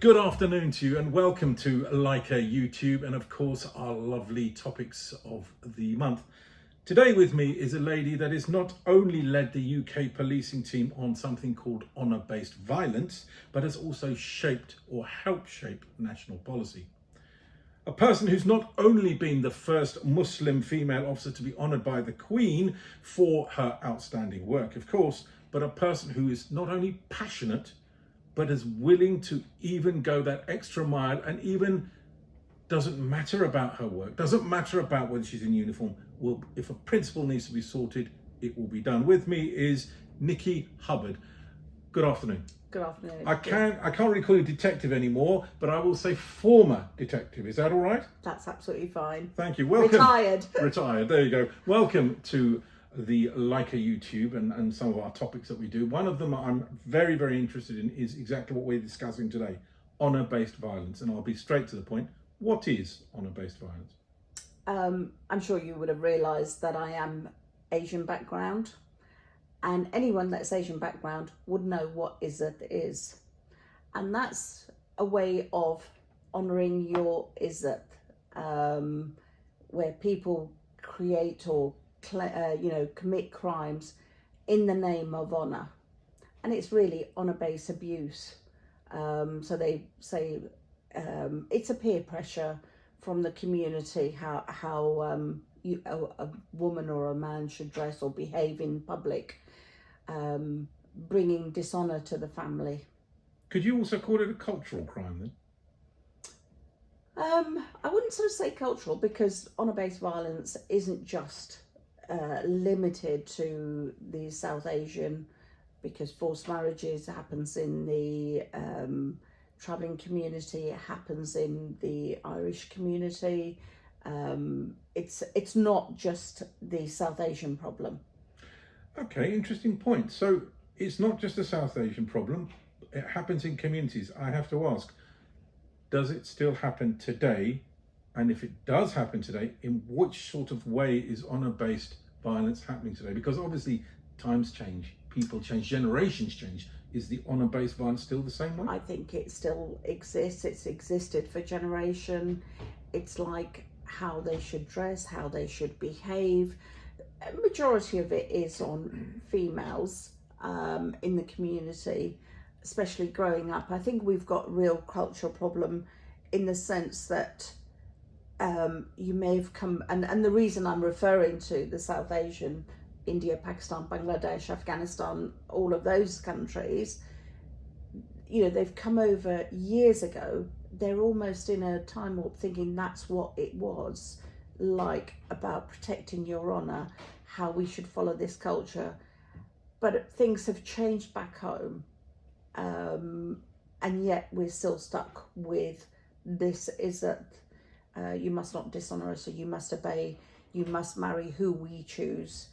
good afternoon to you and welcome to Lyca YouTube and of course our lovely topics of the month. Today with me is a lady that has not only led the UK policing team on something called honour-based violence, but has also shaped or helped shape national policy. A person who's not only been the first Muslim female officer to be honoured by the Queen for her outstanding work, of course, but a person who is not only passionate, but is willing to even go that extra mile and even doesn't matter about her work, doesn't matter about whether she's in uniform. Well, if a principle needs to be sorted, it will be done. With me is Nikki Hubbard. Good afternoon. Good afternoon. I can't really call you detective anymore, but I will say former detective. Is that all right? That's absolutely fine. Thank you. Welcome. Retired. Retired. There you go. Welcome to the Lyca YouTube and some of our topics that we do. One of them I'm very, very interested in is exactly what we're discussing today, honour-based violence. And I'll be straight to the point. What is honour-based violence? I'm sure you would have realised that I am Asian background, and anyone that's Asian background would know what izzat is. And that's a way of honouring your izzat, where people create or commit crimes in the name of honour, and it's really honour-based abuse. So they say it's a peer pressure from the community how a woman or a man should dress or behave in public, bringing dishonour to the family. Could you also call it a cultural crime then? I wouldn't sort of say cultural, because honour-based violence isn't just limited to the South Asian, because forced marriages happens in the travelling community, it happens in the Irish community. It's not just the South Asian problem. Okay, interesting point. So it's not just a South Asian problem, it happens in communities. I have to ask, does it still happen today? And if it does happen today, in which sort of way is honour-based violence happening today? Because obviously times change, people change, generations change. Is the honour-based violence still the same way? I think it still exists. It's existed for generation. It's like how they should dress, how they should behave. A majority of it is on females in the community, especially growing up. I think we've got a real cultural problem in the sense that you may have come, and the reason I'm referring to the South Asian, India, Pakistan, Bangladesh, Afghanistan, all of those countries, they've come over years ago. They're almost in a time warp thinking that's what it was like about protecting your honour, how we should follow this culture. But things have changed back home, and yet we're still stuck with this is that you must not dishonour us, or you must obey, you must marry who we choose.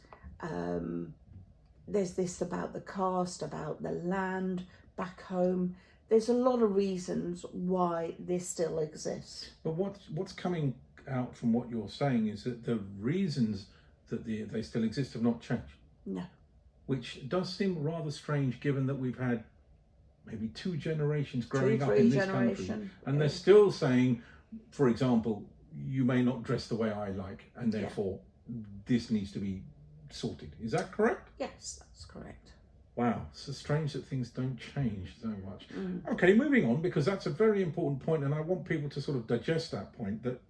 There's this about the caste, about the land back home. There's a lot of reasons why this still exists. But what's coming out from what you're saying is that the reasons that they still exist have not changed. No. Which does seem rather strange, given that we've had maybe two generations growing up in this country, and they're still saying, for example, you may not dress the way I like, and therefore this needs to be sorted. Is that correct? Yes, that's correct. Wow, it's so strange that things don't change so much. Okay, moving on, because that's a very important point, and I want people to sort of digest that point, that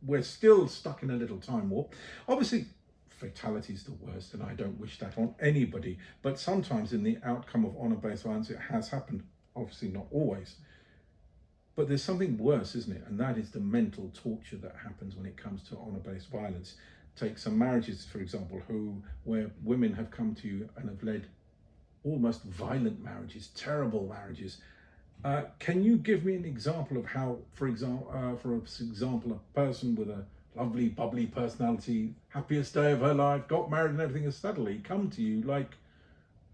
we're still stuck in a little time warp. Obviously, fatality is the worst, and I don't wish that on anybody, but sometimes in the outcome of honour-based violence, it has happened. Obviously not always. But there's something worse, isn't it? And that is the mental torture that happens when it comes to honour-based violence. Take some marriages, for example, where women have come to you and have led almost violent marriages, terrible marriages. Can you give me an example of how, for example, a person with a lovely, bubbly personality, happiest day of her life, got married and everything, has suddenly come to you like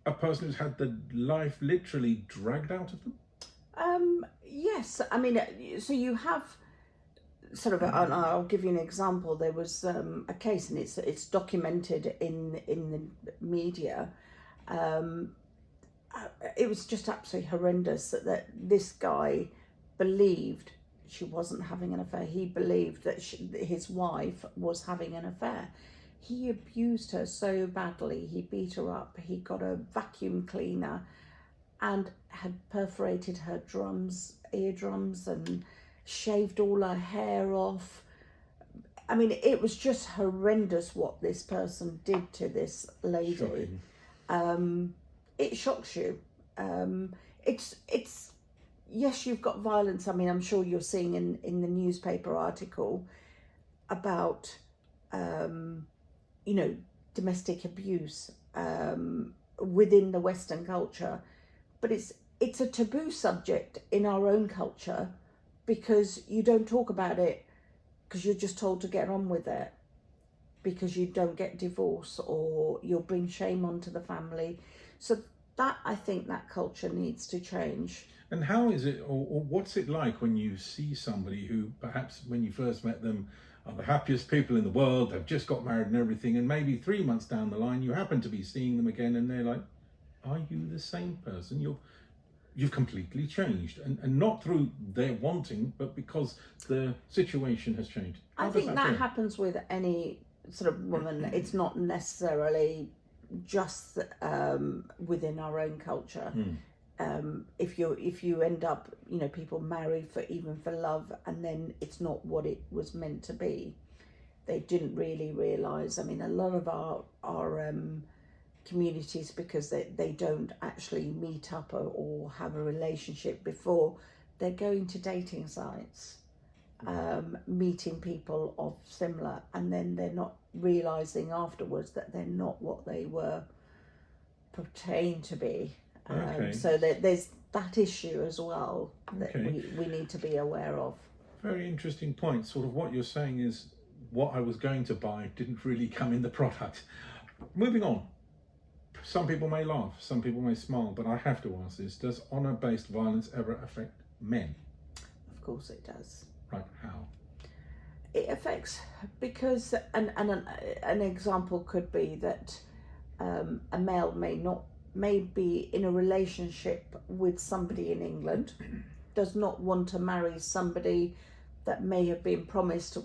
a person who's had the life literally dragged out of them? Yes, I mean, so you have sort of, I'll give you an example. There was a case, and it's documented in the media. It was just absolutely horrendous that this guy believed she wasn't having an affair. He believed that his wife was having an affair. He abused her so badly. He beat her up. He got a vacuum cleaner and had perforated her eardrums, and shaved all her hair off. I mean, it was just horrendous what this person did to this lady. It shocks you. It's yes, you've got violence. I mean, I'm sure you're seeing in the newspaper article about domestic abuse within the Western culture, but it's a taboo subject in our own culture because you don't talk about it, because you're just told to get on with it, because you don't get divorce or you'll bring shame onto the family. So that, I think that culture needs to change. And how is it, or what's it like when you see somebody who perhaps when you first met them are the happiest people in the world, they've just got married and everything, and maybe 3 months down the line you happen to be seeing them again and they're like, are you the same person? You've completely changed, and not through their wanting, but because the situation has changed. I think that happens with any sort of woman. It's not necessarily just within our own culture. If you end up, people marry for love, and then it's not what it was meant to be. They didn't really realise. I mean, a lot of our communities, because they don't actually meet up or have a relationship before, they're going to dating sites, meeting people of similar, and then they're not realising afterwards that they're not what they were portraying to be. So there's that issue as well that we need to be aware of. Very interesting point. Sort of what you're saying is what I was going to buy didn't really come in the product. Moving on. Some people may laugh, some people may smile, but I have to ask this. Does honour-based violence ever affect men? Of course it does. Right, how? It affects, because an example could be that a male may be in a relationship with somebody in England, does not want to marry somebody that may have been promised,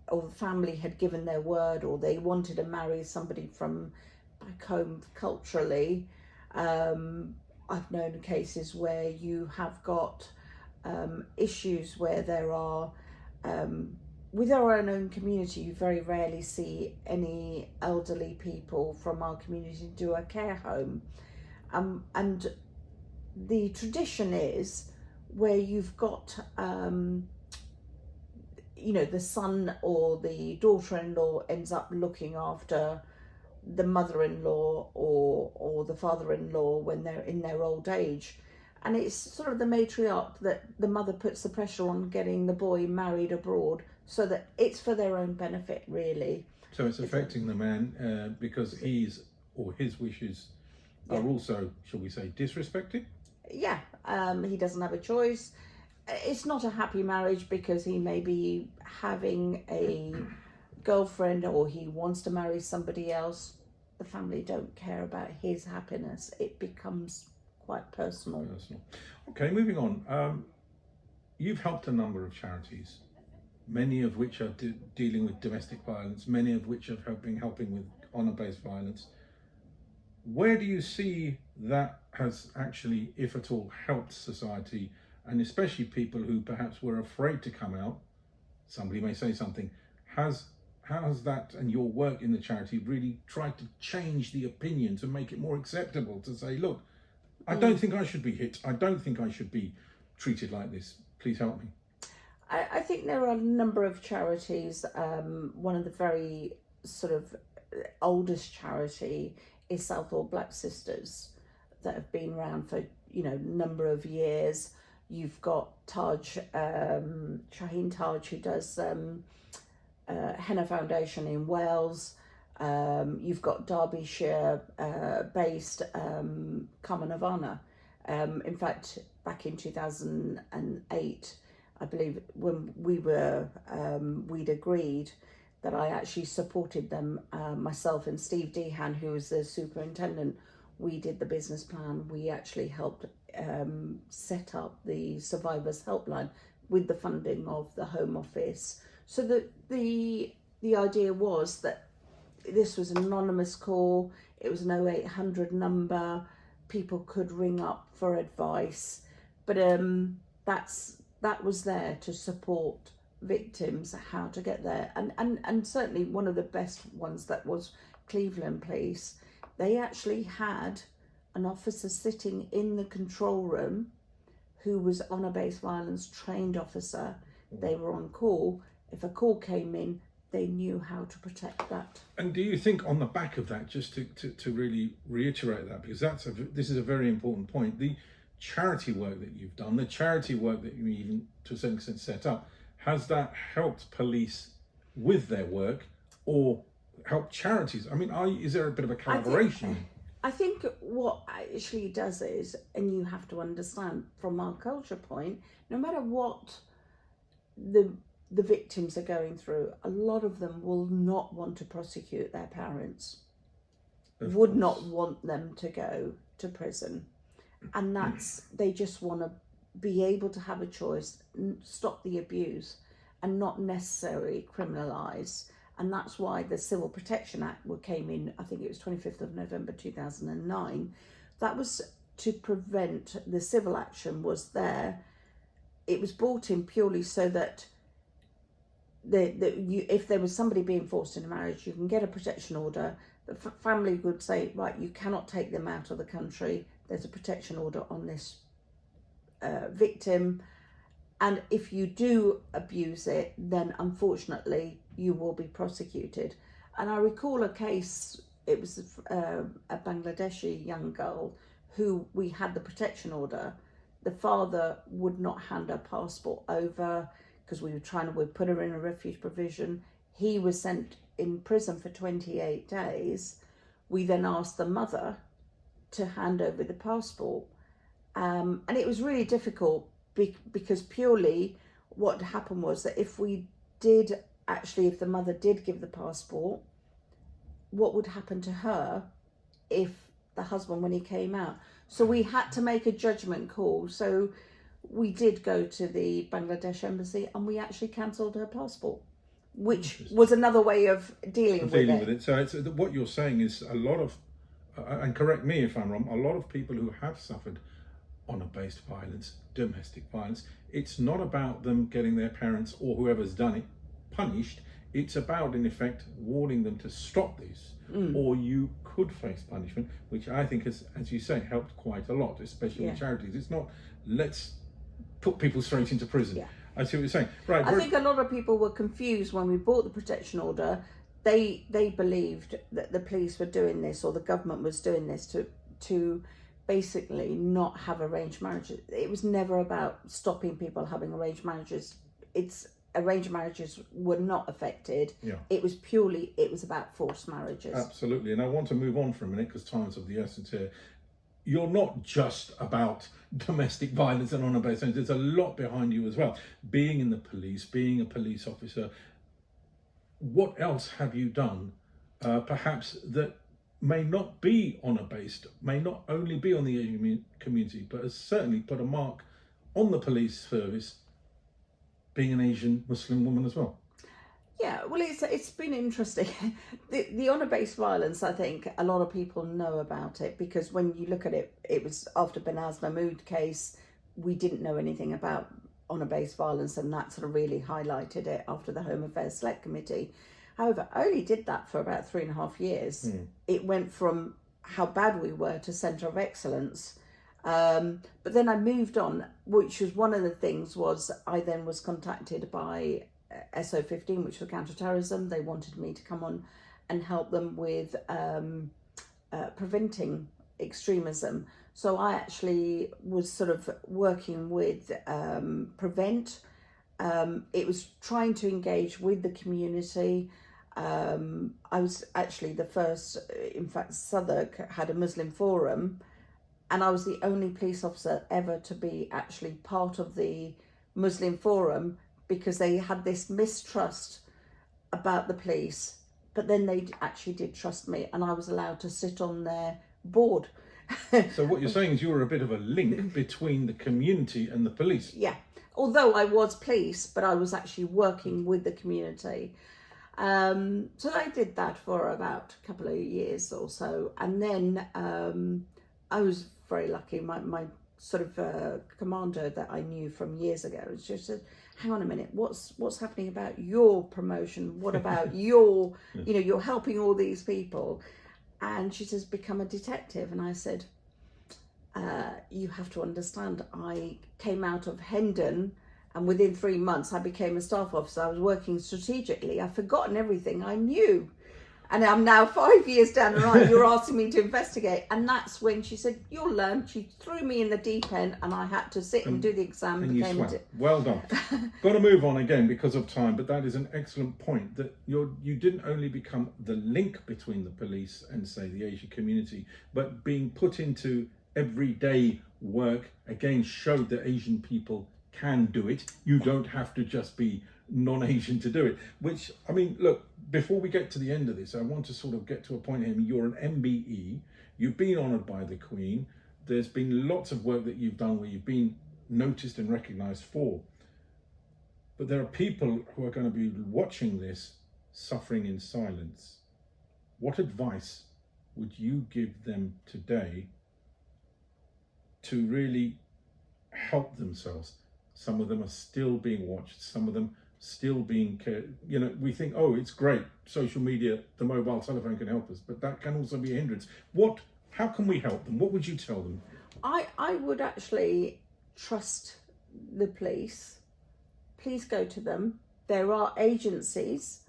or the family had given their word, or they wanted to marry somebody from back home culturally. I've known cases where you have got issues where there are, with our own community, you very rarely see any elderly people from our community do a care home. And the tradition is where you've got, the son or the daughter-in-law ends up looking after the mother-in-law or the father-in-law when they're in their old age. And it's sort of the matriarch that the mother puts the pressure on getting the boy married abroad, so that it's for their own benefit, really. So it's affecting the man because his wishes are also, shall we say, disrespected? Yeah, he doesn't have a choice. It's not a happy marriage because he may be having a girlfriend or he wants to marry somebody else. The family don't care about his happiness. It becomes quite personal. Okay, moving on. You've helped a number of charities, many of which are dealing with domestic violence, many of which are helping with honour-based violence. Where do you see that has actually, if at all, helped society, and especially people who perhaps were afraid to come out? Somebody may say something. How has that and your work in the charity really tried to change the opinion to make it more acceptable, to say, look, I don't think I should be hit. I don't think I should be treated like this. Please help me. I think there are a number of charities. One of the very sort of oldest charity is Southall Black Sisters, that have been around for a number of years. You've got Taj, Shaheen Taj, who does Henna Foundation in Wales. You've got Derbyshire based Carmen Havana. In fact, back in 2008, I believe, when we'd agreed that I actually supported them, myself and Steve Dehan, who was the superintendent. We did the business plan. We actually helped set up the Survivors Helpline with the funding of the Home Office. So that the idea was that this was an anonymous call, it was an 0800 number, people could ring up for advice, but that was there to support victims how to get there. And certainly one of the best ones that was Cleveland Police. They actually had an officer sitting in the control room who was honour-based violence trained officer. They were on call. If a call came in, they knew how to protect that. And do you think on the back of that, just to really reiterate that, because this is a very important point, the charity work that you've done, the charity work that you even to a certain extent set up, has that helped police with their work or helped charities? I mean, is there a bit of a collaboration? I think what actually does is, and you have to understand from our culture point, no matter what the victims are going through, a lot of them will not want to prosecute their parents, would not want them to go to prison. And they just want to be able to have a choice, stop the abuse and not necessarily criminalise. And that's why the Civil Protection Act came in, I think it was 25th of November 2009. That was to prevent, the civil action was there. It was brought in purely so that if there was somebody being forced into marriage, you can get a protection order. The family would say, right, you cannot take them out of the country. There's a protection order on this victim. And if you do abuse it, then unfortunately you will be prosecuted. And I recall a case, it was a Bangladeshi young girl who we had the protection order. The father would not hand her passport over because we put her in a refuge provision. He was sent in prison for 28 days. We then asked the mother to hand over the passport. And it was really difficult because purely what happened was that if the mother did give the passport, what would happen to her if the husband, when he came out? So we had to make a judgment call. So we did go to the Bangladesh embassy and we actually cancelled her passport, which was another way of dealing with it. So what you're saying is a lot of, and correct me if I'm wrong, a lot of people who have suffered honour-based violence, domestic violence, it's not about them getting their parents or whoever's done it punished. It's about, in effect, warning them to stop this, or you could face punishment, which I think has, as you say, helped quite a lot, especially with charities. It's not, let's put people straight into prison. Yeah. I see what you're saying. Right. I think a lot of people were confused when we bought the protection order. They believed that the police were doing this, or the government was doing this to basically not have arranged marriages. It was never about stopping people having arranged marriages. Arranged marriages were not affected. Yeah. It was about forced marriages. Absolutely. And I want to move on for a minute because time is of the essence here. You're not just about domestic violence and honour-based violence. There's a lot behind you as well. Being in the police, being a police officer, what else have you done, perhaps that may not be honour-based, may not only be on the Asian community, but has certainly put a mark on the police service, being an Asian Muslim woman as well? Yeah, well, it's been interesting. The honour-based violence, I think a lot of people know about it because when you look at it, it was after Benaz Mahmood case, we didn't know anything about honour-based violence, and that sort of really highlighted it after the Home Affairs Select Committee. However, I only did that for about 3.5 years. It went from how bad we were to Centre of Excellence. But then I moved on, which was one of the things was I then was contacted by SO15, which was counterterrorism. They wanted me to come on and help them with preventing extremism. So I actually was sort of working with Prevent. It was trying to engage with the community. I was actually the first, in fact, Southwark had a Muslim forum, and I was the only police officer ever to be actually part of the Muslim forum because they had this mistrust about the police, but then they actually did trust me and I was allowed to sit on their board. So what you're saying is you're a bit of a link between the community and the police. Yeah, although I was police, but I was actually working with the community. So I did that for about a couple of years or so, and then I was very lucky. My sort of commander that I knew from years ago just said, "Hang on a minute, what's happening about your promotion? What about your, you're helping all these people?" And she says, "Become a detective." And I said, "You have to understand, I came out of Hendon, and within 3 months I became a staff officer. I was working strategically. I've forgotten everything I knew. And I'm now 5 years down the line, you're asking me to investigate." And that's when she said, "You'll learn." She threw me in the deep end, and I had to sit and do the exam. And you swam. Well done. Got to move on again because of time, but that is an excellent point, that you didn't only become the link between the police and, say, the Asian community, but being put into everyday work, again, showed that Asian people can do it. You don't have to just be non-Asian to do it. Which, I mean, look, before we get to the end of this, I want to sort of get to a point here. You're an MBE, you've been honoured by the Queen, there's been lots of work that you've done where you've been noticed and recognised for. But there are people who are going to be watching this suffering in silence. What advice would you give them today to really help themselves? Some of them are still being watched, some of them still being cared. We think, oh, it's great, social media, the mobile telephone can help us, but that can also be a hindrance. How can we help them? What would you tell them? I would actually trust the police. Please go to them. There are agencies,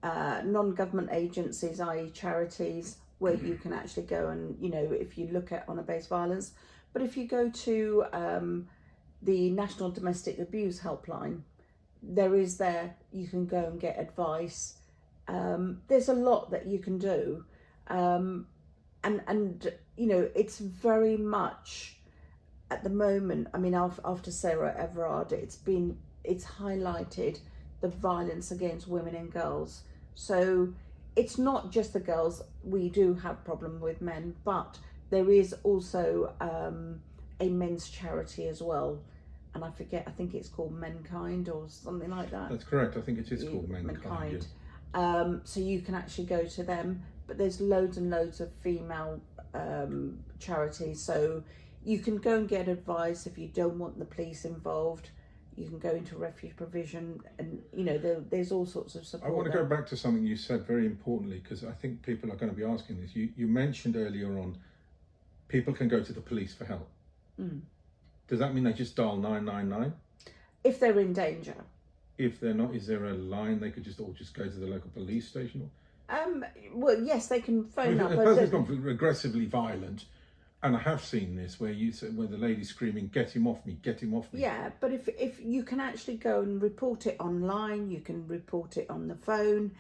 non-government agencies, i.e. charities, where you can actually go and, if you look at honour-based violence. But if you go to the National Domestic Abuse Helpline, you can go and get advice. There's a lot that you can do. And it's very much at the moment, I mean, after Sarah Everard, it's highlighted the violence against women and girls. So it's not just the girls. We do have problem with men, but there is also a men's charity as well. And I think it's called Menkind or something like that. That's correct. I think it is called Menkind. Yes. So you can actually go to them, but there's loads and loads of female charities. So you can go and get advice if you don't want the police involved. You can go into refuge provision, and there's all sorts of support. I want to go back to something you said very importantly, because I think people are going to be asking this. You mentioned earlier on, people can go to the police for help. Mm. Does that mean they just dial 999? If they're in danger. If they're not, is there a line they could just go to the local police station? Well, yes, they can phone up. If a person's gone aggressively violent, and I have seen this where the lady's screaming, "Get him off me! Get him off me!" Yeah, but if you can actually go and report it online, you can report it on the phone.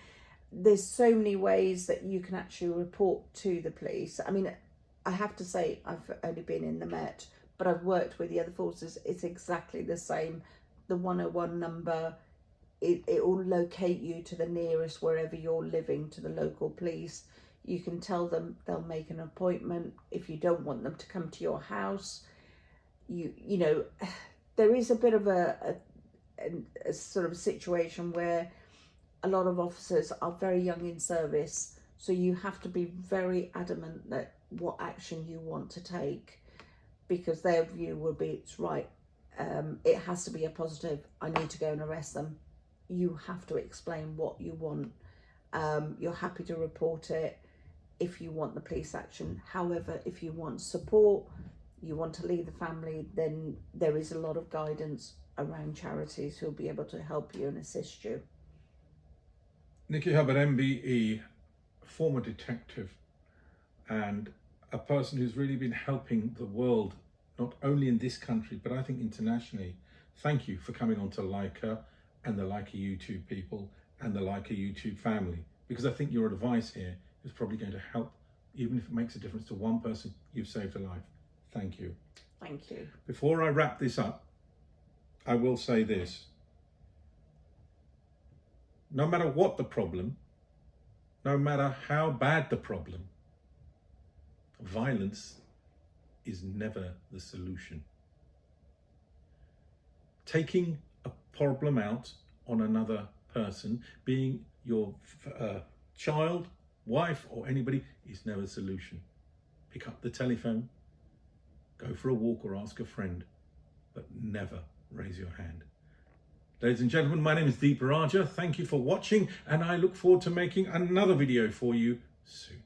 There's so many ways that you can actually report to the police. I mean, I have to say, I've only been in the Met, but I've worked with the other forces. It's exactly the same. The 101 number, it will locate you to the nearest, wherever you're living, to the local police. You can tell them, they'll make an appointment. If you don't want them to come to your house, there is a bit of a sort of situation where a lot of officers are very young in service. So you have to be very adamant that what action you want to take, because their view will be, it's right. It has to be a positive. I need to go and arrest them. You have to explain what you want. You're happy to report it if you want the police action. However, if you want support, you want to leave the family, then there is a lot of guidance around charities who'll be able to help you and assist you. Nikki Hubbard MBE, former detective and a person who's really been helping the world, not only in this country, but I think internationally. Thank you for coming on to Lyca and the Lyca YouTube people and the Lyca YouTube family, because I think your advice here is probably going to help, even if it makes a difference to one person. You've saved a life. Thank you. Thank you. Before I wrap this up, I will say this. No matter what the problem, no matter how bad the problem, violence is never the solution. Taking a problem out on another person, being your child, wife, or anybody, is never the solution. Pick up the telephone, go for a walk, or ask a friend, but never raise your hand. Ladies and gentlemen, my name is Rajah. Thank you for watching, and I look forward to making another video for you soon.